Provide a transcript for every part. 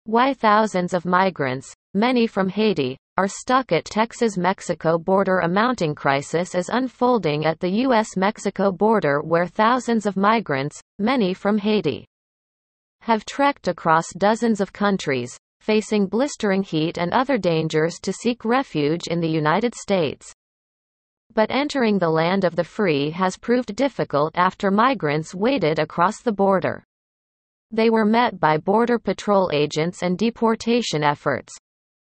Why thousands of migrants, many from Haiti, are stuck at Texas-Mexico border. A mounting crisis is unfolding at the U.S. Mexico border, where thousands of migrants, many from Haiti, have trekked across dozens of countries, facing blistering heat and other dangers to seek refuge in the United States. But entering the land of the free has proved difficult after migrants waded across the border. They were met by Border Patrol agents and deportation efforts.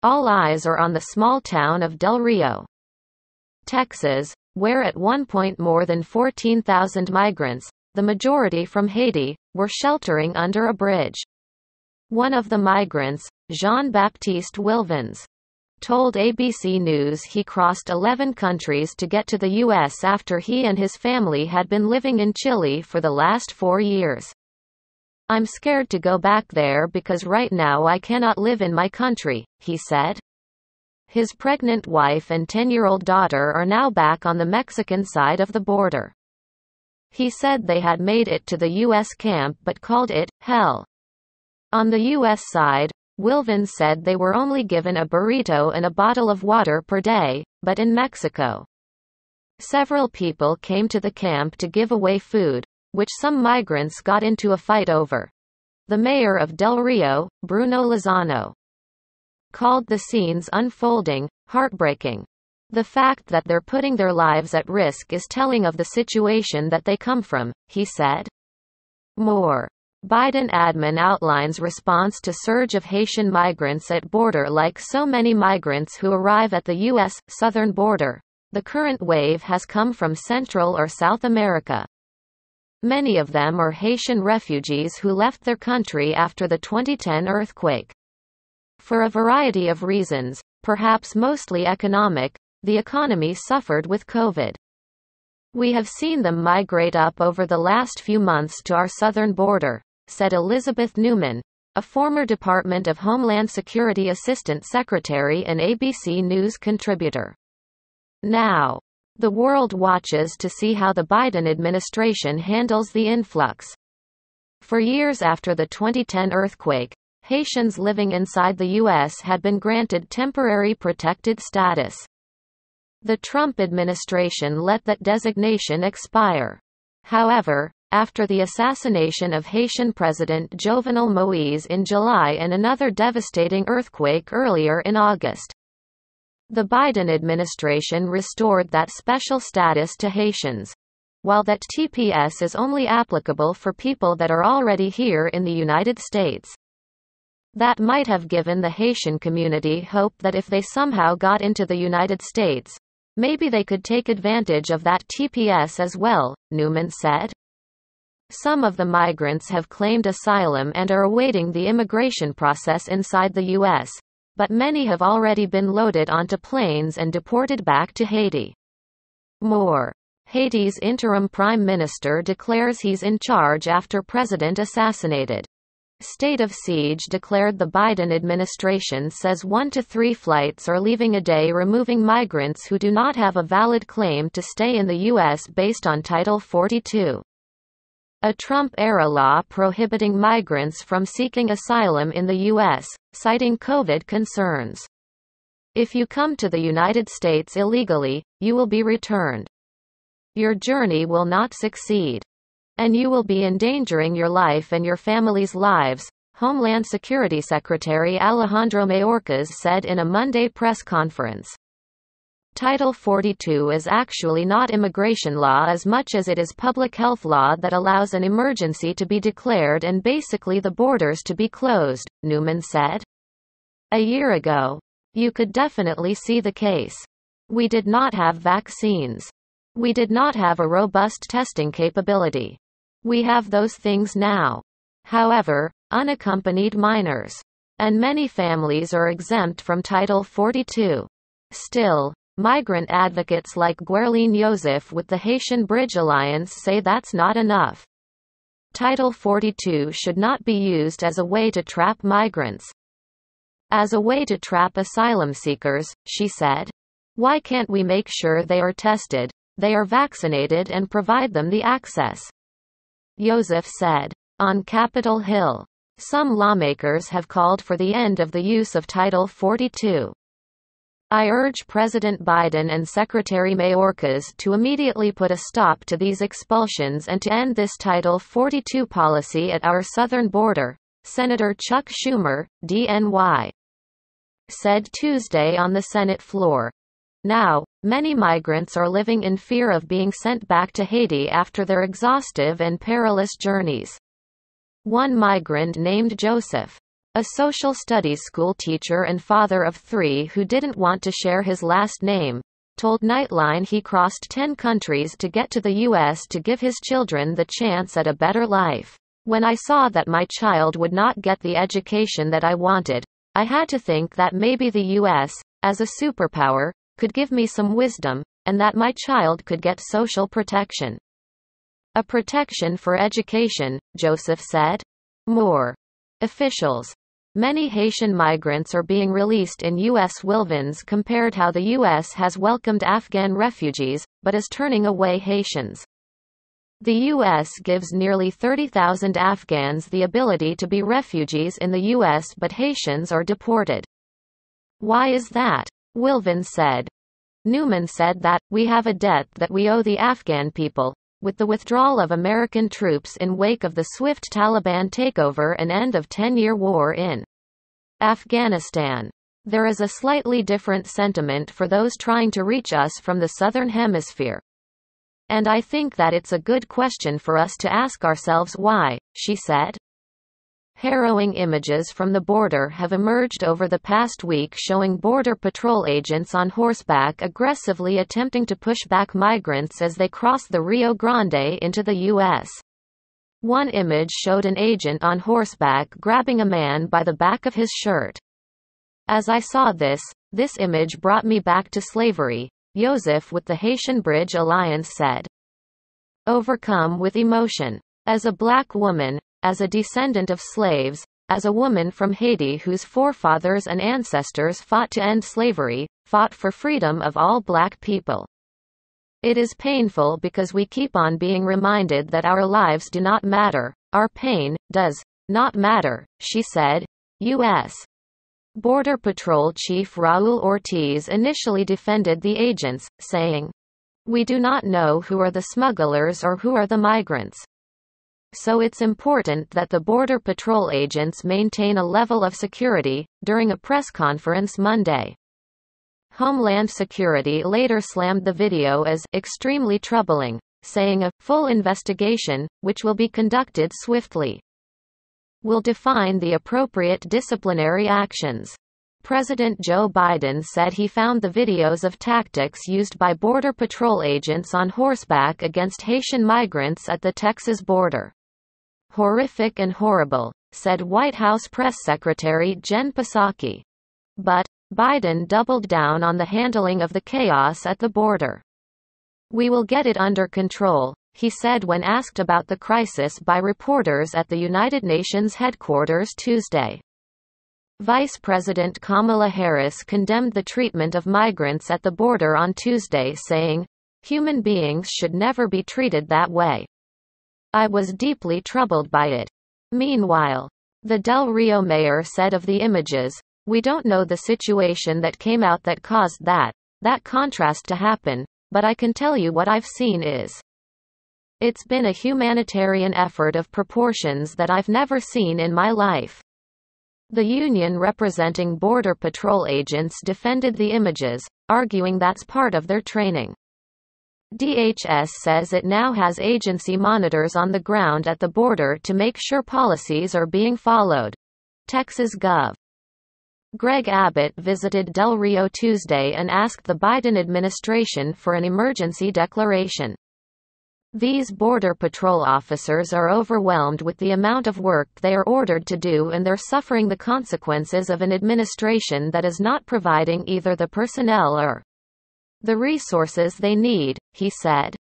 All eyes are on the small town of Del Rio, Texas, where at one point more than 14,000 migrants, the majority from Haiti, were sheltering under a bridge. One of the migrants, Jean-Baptiste Wilvins, told ABC News he crossed 11 countries to get to the U.S. after he and his family had been living in Chile for the last 4 years. "I'm scared to go back there because right now I cannot live in my country," he said. His pregnant wife and 10-year-old daughter are now back on the Mexican side of the border. He said they had made it to the U.S. camp but called it hell. On the U.S. side, Wilvins said they were only given a burrito and a bottle of water per day, but in Mexico, several people came to the camp to give away food, which some migrants got into a fight over. The mayor of Del Rio, Bruno Lozano, called the scenes unfolding heartbreaking. "The fact that they're putting their lives at risk is telling of the situation that they come from," he said. More. Biden admin outlines response to surge of Haitian migrants at border. Like so many migrants who arrive at the U.S. southern border, the current wave has come from Central or South America. Many of them are Haitian refugees who left their country after the 2010 earthquake. For a variety of reasons, perhaps mostly economic, the economy suffered with COVID. "We have seen them migrate up over the last few months to our southern border," said Elizabeth Newman, a former Department of Homeland Security Assistant Secretary and ABC News contributor. Now, the world watches to see how the Biden administration handles the influx. For years after the 2010 earthquake, Haitians living inside the U.S. had been granted temporary protected status. The Trump administration let that designation expire. However, after the assassination of Haitian President Jovenel Moïse in July and another devastating earthquake earlier in August, the Biden administration restored that special status to Haitians, while that TPS is only applicable for people that are already here in the United States. That might have given the Haitian community hope that if they somehow got into the United States, maybe they could take advantage of that TPS as well, Newman said. Some of the migrants have claimed asylum and are awaiting the immigration process inside the U.S., but many have already been loaded onto planes and deported back to Haiti. More. Haiti's interim prime minister declares he's in charge after president assassinated. State of siege declared. The Biden administration says 1 to 3 flights are leaving a day, removing migrants who do not have a valid claim to stay in the U.S. based on Title 42. A Trump-era law prohibiting migrants from seeking asylum in the U.S., citing COVID concerns. If you come to the United States illegally, you will be returned. Your journey will not succeed. And you will be endangering your life and your family's lives, Homeland Security Secretary Alejandro Mayorkas said in a Monday press conference. Title 42 is actually not immigration law as much as it is public health law that allows an emergency to be declared and basically the borders to be closed, Newman said. A year ago, you could definitely see the case. We did not have vaccines. We did not have a robust testing capability. We have those things now. However, unaccompanied minors and many families are exempt from Title 42. Still, migrant advocates like Guerline Joseph with the Haitian Bridge Alliance say that's not enough. Title 42 should not be used as a way to trap migrants. As a way to trap asylum seekers, she said. Why can't we make sure they are tested, they are vaccinated and provide them the access? Joseph said. On Capitol Hill. Some lawmakers have called for the end of the use of Title 42. I urge President Biden and Secretary Mayorkas to immediately put a stop to these expulsions and to end this Title 42 policy at our southern border, Senator Chuck Schumer, DNY, said Tuesday on the Senate floor. Now, many migrants are living in fear of being sent back to Haiti after their exhaustive and perilous journeys. One migrant named Joseph, a social studies school teacher and father of 3 who didn't want to share his last name, told Nightline he crossed 10 countries to get to the U.S. to give his children the chance at a better life. When I saw that my child would not get the education that I wanted, I had to think that maybe the U.S., as a superpower, could give me some wisdom, and that my child could get social protection. A protection for education, Joseph said. More. Officials. Many Haitian migrants are being released in U.S. Wilvins compared how the U.S. has welcomed Afghan refugees, but is turning away Haitians. The U.S. gives nearly 30,000 Afghans the ability to be refugees in the U.S. but Haitians are deported. Why is that? Wilvin said. Newman said that, we have a debt that we owe the Afghan people. With the withdrawal of American troops in wake of the swift Taliban takeover and end of 10-year war in Afghanistan, there is a slightly different sentiment for those trying to reach us from the Southern Hemisphere. And I think that it's a good question for us to ask ourselves why, she said. Harrowing images from the border have emerged over the past week showing Border Patrol agents on horseback aggressively attempting to push back migrants as they cross the Rio Grande into the U.S. One image showed an agent on horseback grabbing a man by the back of his shirt. As I saw this image brought me back to slavery, Joseph with the Haitian Bridge Alliance said. Overcome with emotion. As a black woman, as a descendant of slaves, as a woman from Haiti whose forefathers and ancestors fought to end slavery, fought for freedom of all black people. It is painful because we keep on being reminded that our lives do not matter, our pain does not matter, she said. U.S. Border Patrol Chief Raul Ortiz initially defended the agents, saying, "We do not know who are the smugglers or who are the migrants. So it's important that the Border Patrol agents maintain a level of security," during a press conference Monday. Homeland Security later slammed the video as extremely troubling, saying a full investigation, which will be conducted swiftly, will define the appropriate disciplinary actions. President Joe Biden said he found the videos of tactics used by Border Patrol agents on horseback against Haitian migrants at the Texas border horrific and horrible, said White House Press Secretary Jen Psaki. But Biden doubled down on the handling of the chaos at the border. "We will get it under control," he said when asked about the crisis by reporters at the United Nations headquarters Tuesday. Vice President Kamala Harris condemned the treatment of migrants at the border on Tuesday, saying, "Human beings should never be treated that way. I was deeply troubled by it." Meanwhile, the Del Rio mayor said of the images, "We don't know the situation that came out that caused that contrast to happen, but I can tell you what I've seen is. It's been a humanitarian effort of proportions that I've never seen in my life." The union representing Border Patrol agents defended the images, arguing that's part of their training. DHS says it now has agency monitors on the ground at the border to make sure policies are being followed. Texas Gov. Greg Abbott visited Del Rio Tuesday and asked the Biden administration for an emergency declaration. These Border Patrol officers are overwhelmed with the amount of work they are ordered to do, and they're suffering the consequences of an administration that is not providing either the personnel or the resources they need, he said.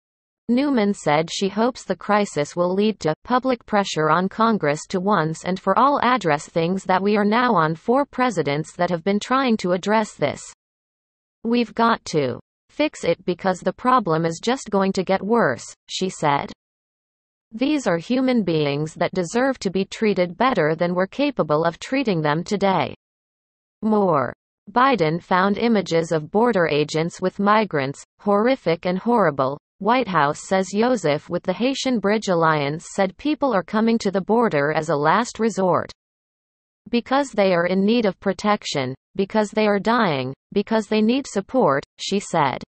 Newman said she hopes the crisis will lead to public pressure on Congress to once and for all address things that we are now on 4 presidents that have been trying to address this. "We've got to fix it because the problem is just going to get worse," she said. These are human beings that deserve to be treated better than we're capable of treating them today. More. Biden found images of border agents with migrants, horrific and horrible. White House says Joseph with the Haitian Bridge Alliance said people are coming to the border as a last resort. Because they are in need of protection, because they are dying, because they need support, she said.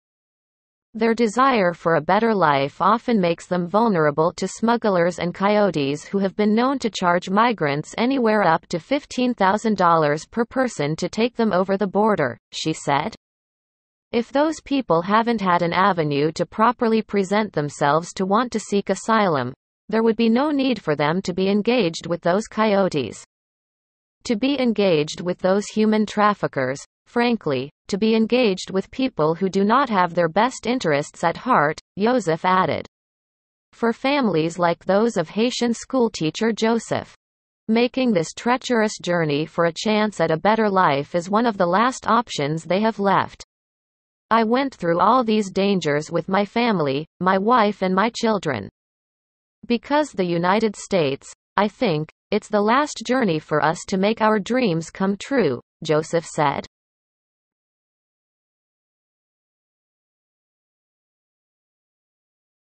Their desire for a better life often makes them vulnerable to smugglers and coyotes who have been known to charge migrants anywhere up to $15,000 per person to take them over the border, she said. If those people haven't had an avenue to properly present themselves to want to seek asylum, there would be no need for them to be engaged with those coyotes. To be engaged with those human traffickers, frankly, to be engaged with people who do not have their best interests at heart, Joseph added. For families like those of Haitian schoolteacher Joseph, making this treacherous journey for a chance at a better life is one of the last options they have left. I went through all these dangers with my family, my wife and my children. Because the United States, I think, it's the last journey for us to make our dreams come true, Joseph said.